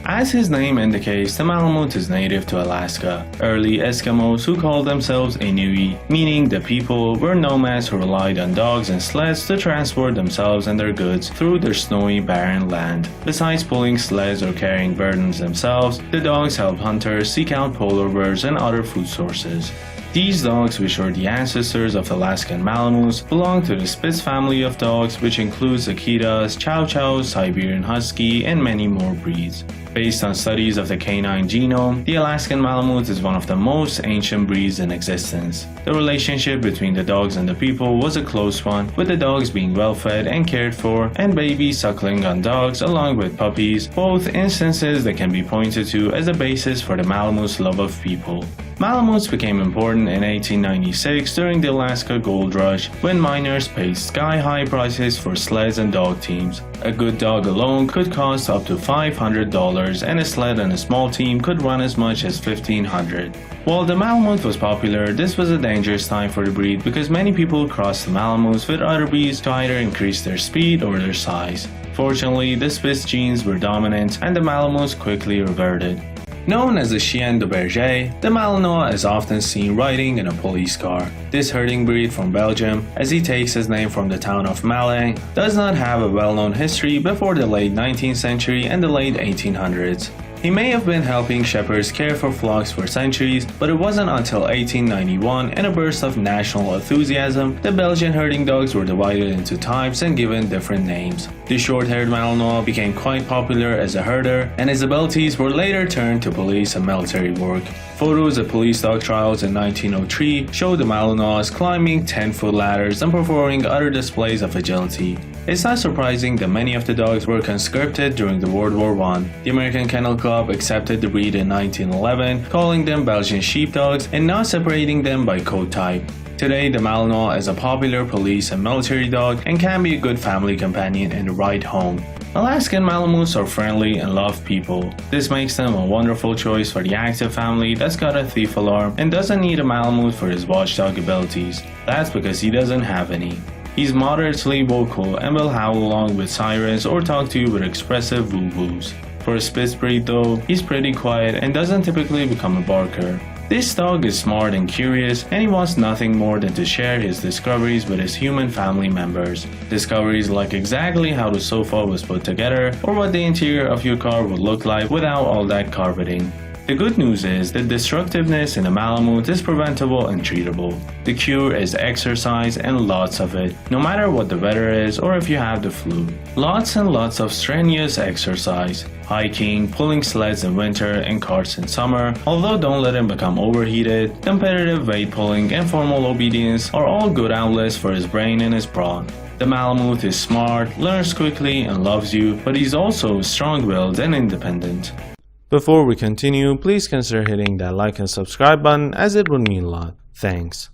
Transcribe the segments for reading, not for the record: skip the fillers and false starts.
As his name indicates, the Malamute is native to Alaska. Early Eskimos who called themselves Inuit, meaning the people, were nomads who relied on dogs and sleds to transport themselves and their goods through their snowy, barren land. Besides pulling sleds or carrying burdens themselves, the dogs helped hunters seek out polar bears and other food sources. These dogs, which are the ancestors of Alaskan Malamutes, belong to the Spitz family of dogs, which includes Akitas, Chow Chows, Siberian Husky, and many more breeds. Based on studies of the canine genome, the Alaskan Malamute is one of the most ancient breeds in existence. The relationship between the dogs and the people was a close one, with the dogs being well fed and cared for, and babies suckling on dogs along with puppies, both instances that can be pointed to as a basis for the Malamute's love of people. Malamutes became important in 1896 during the Alaska Gold Rush, when miners paid sky-high prices for sleds and dog teams. A good dog alone could cost up to $500, and a sled and a small team could run as much as $1,500. While the Malamute was popular, this was a dangerous time for the breed because many people crossed the Malamutes with other breeds to either increase their speed or their size. Fortunately, the Spitz genes were dominant and the Malamutes quickly reverted. Known as the Chien de Berger, the Malinois is often seen riding in a police car. This herding breed from Belgium, as he takes his name from the town of Malang, does not have a well-known history before the late 19th century and the late 1800s. He may have been helping shepherds care for flocks for centuries, but it wasn't until 1891, in a burst of national enthusiasm, the Belgian herding dogs were divided into types and given different names. The short-haired Malinois became quite popular as a herder, and his abilities were later turned to police and military work. Photos of police dog trials in 1903 showed the Malinois climbing 10-foot ladders and performing other displays of agility. It's not surprising that many of the dogs were conscripted during the World War I. The American Kennel Club accepted the breed in 1911, calling them Belgian sheepdogs and not separating them by coat type. Today, the Malinois is a popular police and military dog and can be a good family companion in the right home. Alaskan Malamutes are friendly and love people. This makes them a wonderful choice for the active family that's got a thief alarm and doesn't need a Malamute for his watchdog abilities. That's because he doesn't have any. He's moderately vocal and will howl along with sirens or talk to you with expressive woo-woos. For a Spitz breed though, he's pretty quiet and doesn't typically become a barker. This dog is smart and curious, and he wants nothing more than to share his discoveries with his human family members. Discoveries like exactly how the sofa was put together or what the interior of your car would look like without all that carpeting. The good news is that destructiveness in a Malamute is preventable and treatable. The cure is exercise and lots of it, no matter what the weather is or if you have the flu. Lots and lots of strenuous exercise. Hiking, pulling sleds in winter and carts in summer, although don't let him become overheated. Competitive weight pulling and formal obedience are all good outlets for his brain and his brawn. The Malamute is smart, learns quickly and loves you, but he's also strong-willed and independent. Before we continue, please consider hitting that like and subscribe button as it would mean a lot. Thanks.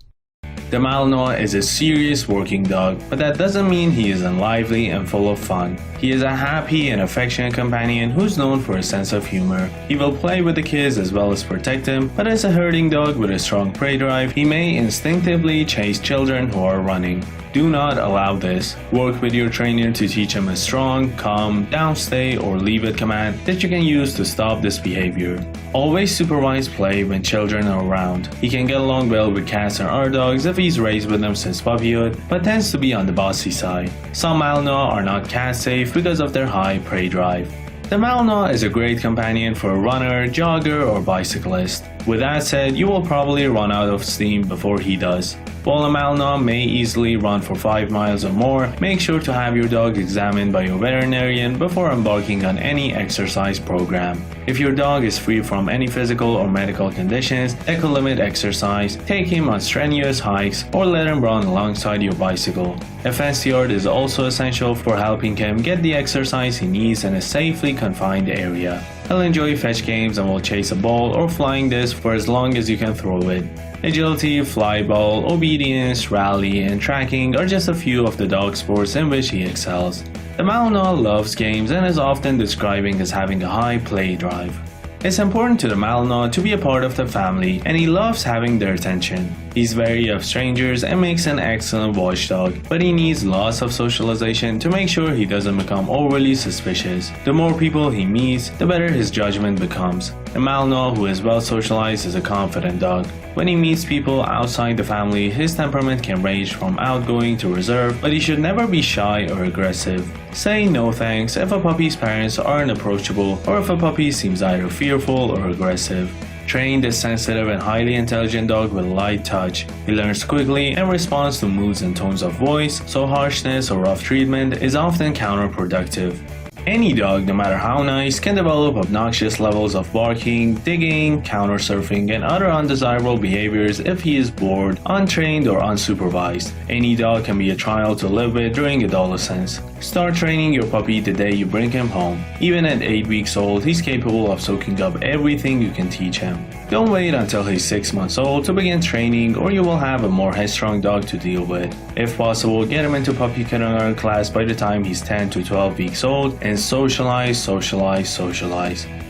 The Malinois is a serious working dog, but that doesn't mean he isn't lively and full of fun. He is a happy and affectionate companion who's known for a sense of humor. He will play with the kids as well as protect them, but as a herding dog with a strong prey drive, he may instinctively chase children who are running. Do not allow this. Work with your trainer to teach him a strong, calm, down stay or leave it command that you can use to stop this behavior. Always supervise play when children are around. He can get along well with cats and other dogs if he's raised with them since puppyhood, but tends to be on the bossy side. Some Malinois are not cat safe because of their high prey drive. The Malinois is a great companion for a runner, jogger, or bicyclist. With that said, you will probably run out of steam before he does. While a Malinois may easily run for 5 miles or more, make sure to have your dog examined by your veterinarian before embarking on any exercise program. If your dog is free from any physical or medical conditions that could limit exercise, take him on strenuous hikes or let him run alongside your bicycle. A fenced yard is also essential for helping him get the exercise he needs in a safely confined area. He'll enjoy fetch games and will chase a ball or flying disc for as long as you can throw it. Agility, fly ball, obedience, rally, and tracking are just a few of the dog sports in which he excels. The Malinois loves games and is often described as having a high play drive. It's important to the Malinois to be a part of the family, and he loves having their attention. He's wary of strangers and makes an excellent watchdog, but he needs lots of socialization to make sure he doesn't become overly suspicious. The more people he meets, the better his judgment becomes. A Malinois who is well socialized is a confident dog. When he meets people outside the family, his temperament can range from outgoing to reserved, but he should never be shy or aggressive. Say no thanks if a puppy's parents aren't approachable or if a puppy seems either fearful or aggressive. Train this sensitive and highly intelligent dog with light touch. He learns quickly and responds to moods and tones of voice, so harshness or rough treatment is often counterproductive. Any dog, no matter how nice, can develop obnoxious levels of barking, digging, counter-surfing, and other undesirable behaviors if he is bored, untrained, or unsupervised. Any dog can be a trial to live with during adolescence. Start training your puppy the day you bring him home. Even at 8 weeks old, he's capable of soaking up everything you can teach him. Don't wait until he's 6 months old to begin training, or you will have a more headstrong dog to deal with. If possible, get him into puppy kindergarten class by the time he's 10 to 12 weeks old and socialize.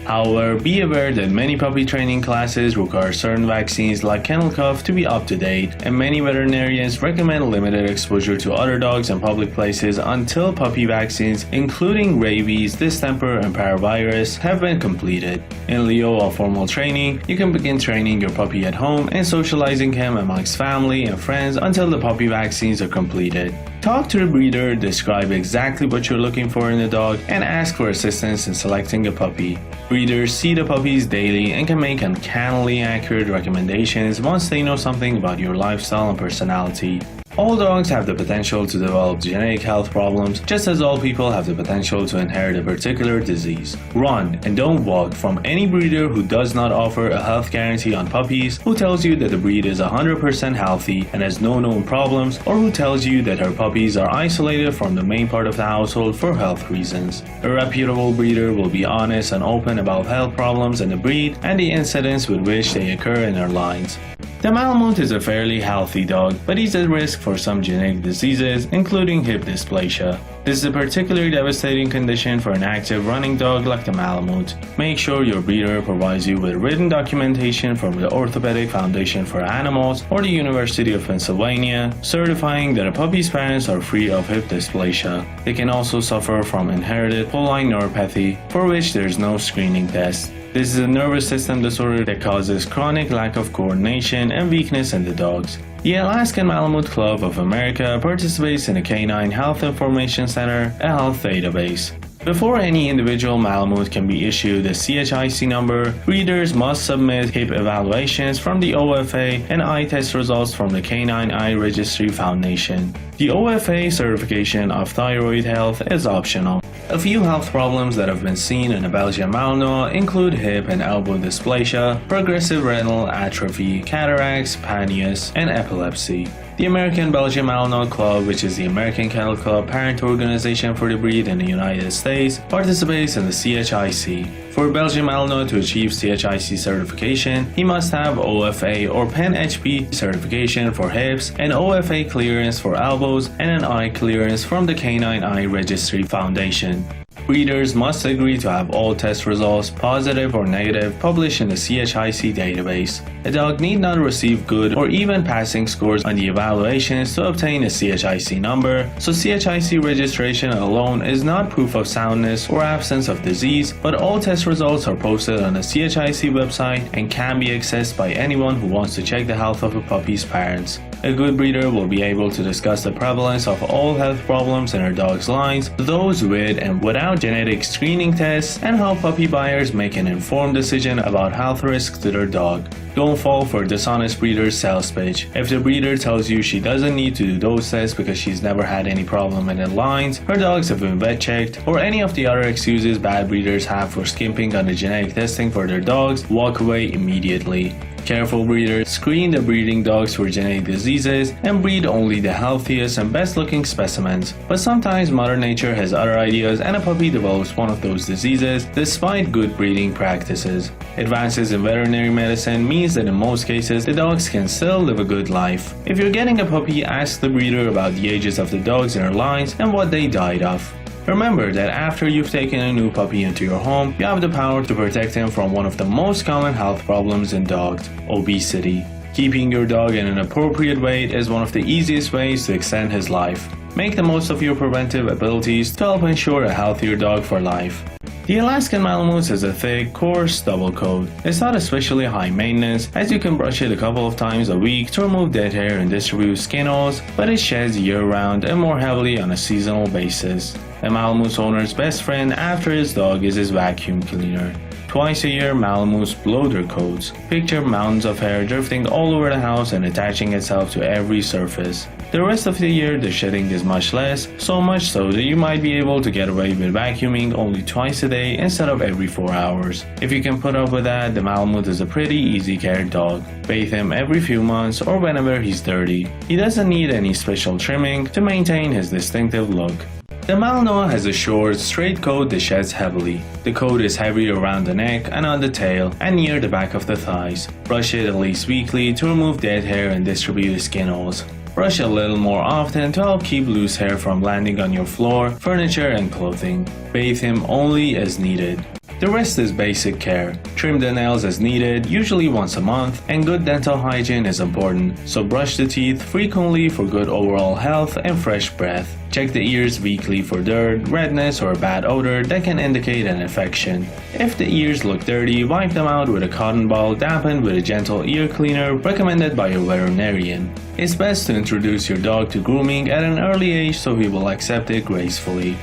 However, be aware that many puppy training classes require certain vaccines like kennel cough to be up to date, and many veterinarians recommend limited exposure to other dogs in public places until puppy vaccines, including rabies, distemper, and parvovirus, have been completed. In lieu of formal training, you can begin training your puppy at home and socializing him amongst family and friends until the puppy vaccines are completed. Talk to the breeder, describe exactly what you're looking for in a dog, and ask for assistance in selecting a puppy. Breeders see the puppies daily and can make uncannily accurate recommendations once they know something about your lifestyle and personality. All dogs have the potential to develop genetic health problems, just as all people have the potential to inherit a particular disease. Run and don't walk from any breeder who does not offer a health guarantee on puppies, who tells you that the breed is 100% healthy and has no known problems, or who tells you that her puppies are isolated from the main part of the household for health reasons. A reputable breeder will be honest and open about health problems in the breed and the incidents with which they occur in their lines. The Malamute is a fairly healthy dog, but he's at risk for some genetic diseases, including hip dysplasia. This is a particularly devastating condition for an active running dog like the Malamute. Make sure your breeder provides you with written documentation from the Orthopedic Foundation for Animals or the University of Pennsylvania, certifying that a puppy's parents are free of hip dysplasia. They can also suffer from inherited polyneuropathy, for which there is no screening test. This is a nervous system disorder that causes chronic lack of coordination and weakness in the dogs. The Alaskan Malamute Club of America participates in the Canine Health Information Center, a health database. Before any individual Malamute can be issued a CHIC number, breeders must submit hip evaluations from the OFA and eye test results from the Canine Eye Registry Foundation. The OFA certification of thyroid health is optional. A few health problems that have been seen in a Belgian Malinois include hip and elbow dysplasia, progressive retinal atrophy, cataracts, paneus, and epilepsy. The American Belgian Malinois Club, which is the American Kennel Club parent organization for the breed in the United States, participates in the CHIC. For a Belgian Malinois to achieve CHIC certification, he must have OFA or PEN-HP certification for hips, an OFA clearance for elbows, and an eye clearance from the Canine Eye Registry Foundation. Breeders must agree to have all test results, positive or negative, published in the CHIC database. A dog need not receive good or even passing scores on the evaluations to obtain a CHIC number, so CHIC registration alone is not proof of soundness or absence of disease, but all test results are posted on the CHIC website and can be accessed by anyone who wants to check the health of a puppy's parents. A good breeder will be able to discuss the prevalence of all health problems in her dog's lines, those with and without genetic screening tests, and help puppy buyers make an informed decision about health risks to their dog. Don't fall for a dishonest breeder's sales pitch. If the breeder tells you she doesn't need to do those tests because she's never had any problem in the lines, her dogs have been vet checked, or any of the other excuses bad breeders have for skimping on the genetic testing for their dogs, walk away immediately. Careful breeders screen the breeding dogs for genetic diseases and breed only the healthiest and best looking specimens. But sometimes Mother Nature has other ideas and a puppy develops one of those diseases despite good breeding practices. Advances in veterinary medicine means that in most cases the dogs can still live a good life. If you're getting a puppy, ask the breeder about the ages of the dogs in her lines and what they died of. Remember that after you've taken a new puppy into your home, you have the power to protect him from one of the most common health problems in dogs: obesity. Keeping your dog in an appropriate weight is one of the easiest ways to extend his life. Make the most of your preventive abilities to help ensure a healthier dog for life. The Alaskan Malamute has a thick, coarse double coat. It's not especially high maintenance, as you can brush it a couple of times a week to remove dead hair and distribute skin oils, but it sheds year-round and more heavily on a seasonal basis. A Malamute's owner's best friend after his dog is his vacuum cleaner. Twice a year, Malamutes blow their coats. Picture mountains of hair drifting all over the house and attaching itself to every surface. The rest of the year, the shedding is much less, so much so that you might be able to get away with vacuuming only twice a day instead of every 4 hours. If you can put up with that, the Malamute is a pretty easy-cared dog. Bathe him every few months or whenever he's dirty. He doesn't need any special trimming to maintain his distinctive look. The Malinois has a short, straight coat that sheds heavily. The coat is heavy around the neck and on the tail and near the back of the thighs. Brush it at least weekly to remove dead hair and distribute skin oils. Brush a little more often to help keep loose hair from landing on your floor, furniture, and clothing. Bathe him only as needed. The rest is basic care. Trim the nails as needed, usually once a month, and good dental hygiene is important, so brush the teeth frequently for good overall health and fresh breath. Check the ears weekly for dirt, redness, or a bad odor that can indicate an infection. If the ears look dirty, wipe them out with a cotton ball dampened with a gentle ear cleaner recommended by your veterinarian. It's best to introduce your dog to grooming at an early age so he will accept it gracefully.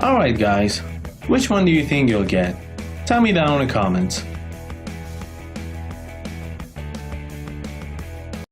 Alright guys, which one do you think you'll get? Tell me down in the comments.